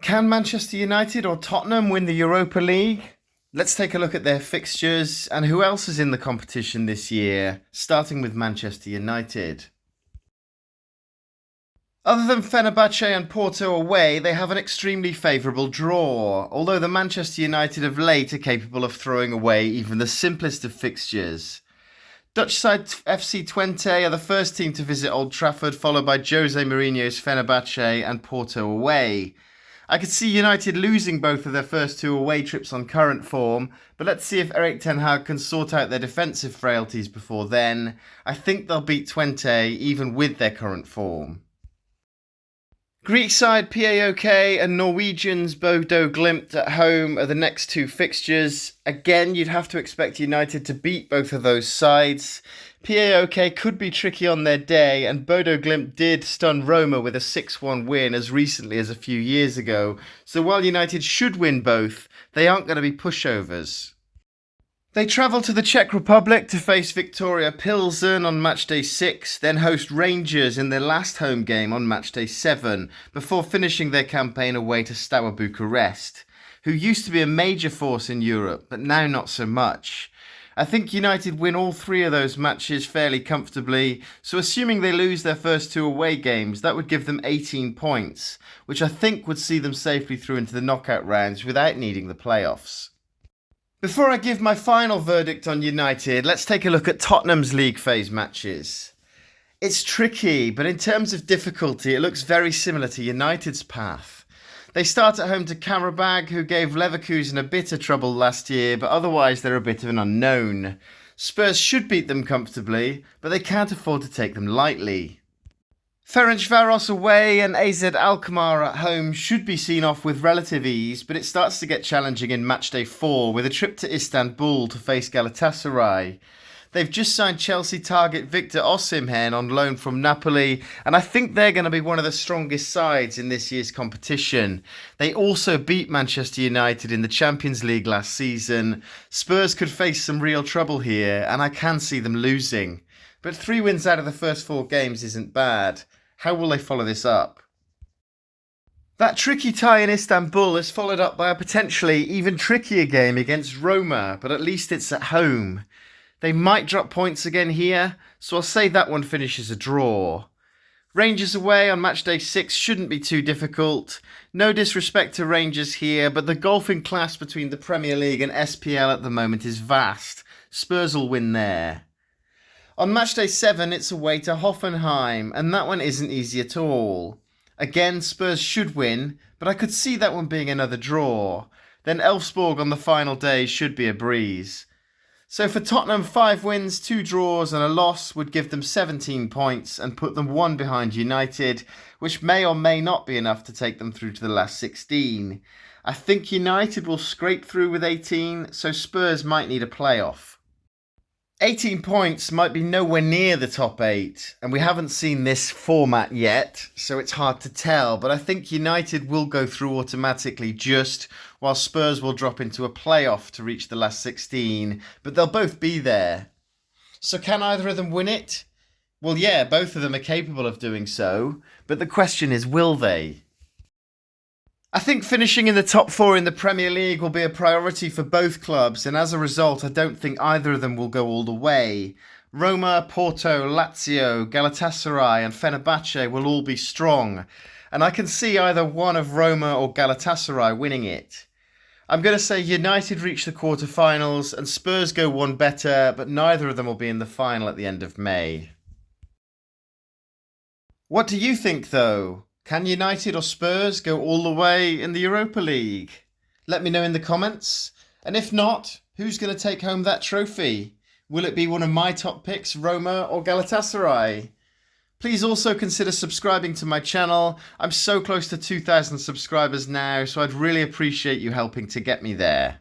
Can Manchester United or Tottenham win the Europa League? Let's take a look at their fixtures and who else is in the competition this year, starting with Manchester United. Other than Fenerbahce and Porto away, they have an extremely favourable draw, although the Manchester United of late are capable of throwing away even the simplest of fixtures. Dutch side FC Twente are the first team to visit Old Trafford, followed by Jose Mourinho's Fenerbahce and Porto away. I could see United losing both of their first two away trips on current form, but let's see if Erik ten Hag can sort out their defensive frailties before then. I think they'll beat Twente even with their current form. Greek side PAOK and Norwegians Bodo Glimt at home are the next two fixtures. Again, you'd have to expect United to beat both of those sides. PAOK could be tricky on their day, and Bodo Glimt did stun Roma with a 6-1 win as recently as a few years ago. So while United should win both, they aren't going to be pushovers. They travel to the Czech Republic to face Victoria Pilsen on matchday 6, then host Rangers in their last home game on matchday 7, before finishing their campaign away to Steaua Bucharest, who used to be a major force in Europe, but now not so much. I think United win all three of those matches fairly comfortably, so assuming they lose their first two away games, that would give them 18 points, which I think would see them safely through into the knockout rounds without needing the playoffs. Before I give my final verdict on United, let's take a look at Tottenham's league phase matches. It's tricky, but in terms of difficulty, it looks very similar to United's path. They start at home to Karabag, who gave Leverkusen a bit of trouble last year, but otherwise they're a bit of an unknown. Spurs should beat them comfortably, but they can't afford to take them lightly. Ferencvaros away and AZ Alkmaar at home should be seen off with relative ease, but it starts to get challenging in matchday 4 with a trip to Istanbul to face Galatasaray. They've just signed Chelsea target Victor Osimhen on loan from Napoli, and I think they're going to be one of the strongest sides in this year's competition. They also beat Manchester United in the Champions League last season. Spurs could face some real trouble here, and I can see them losing. But 3 wins out of the first 4 games isn't bad. How will they follow this up? That tricky tie in Istanbul is followed up by a potentially even trickier game against Roma, but at least it's at home. They might drop points again here, so I'll say that one finishes a draw. Rangers away on matchday 6 shouldn't be too difficult. No disrespect to Rangers here, but the golfing class between the Premier League and SPL at the moment is vast. Spurs will win there. On matchday 7, it's away to Hoffenheim, and that one isn't easy at all. Again, Spurs should win, but I could see that one being another draw. Then Elfsborg on the final day should be a breeze. So for Tottenham, 5 wins, 2 draws and a loss would give them 17 points and put them 1 behind United, which may or may not be enough to take them through to the last 16. I think United will scrape through with 18, so Spurs might need a playoff. 18 points might be nowhere near the top 8, and we haven't seen this format yet, so it's hard to tell, but I think United will go through automatically just, while Spurs will drop into a playoff to reach the last 16, but they'll both be there. So can either of them win it? Well, yeah, both of them are capable of doing so, but the question is, will they? I think finishing in the top 4 in the Premier League will be a priority for both clubs, and as a result, I don't think either of them will go all the way. Roma, Porto, Lazio, Galatasaray and Fenerbahce will all be strong, and I can see either one of Roma or Galatasaray winning it. I'm going to say United reach the quarterfinals and Spurs go one better, but neither of them will be in the final at the end of May. What do you think, though? Can United or Spurs go all the way in the Europa League? Let me know in the comments. And if not, who's going to take home that trophy? Will it be one of my top picks, Roma or Galatasaray? Please also consider subscribing to my channel. I'm so close to 2,000 subscribers now, so I'd really appreciate you helping to get me there.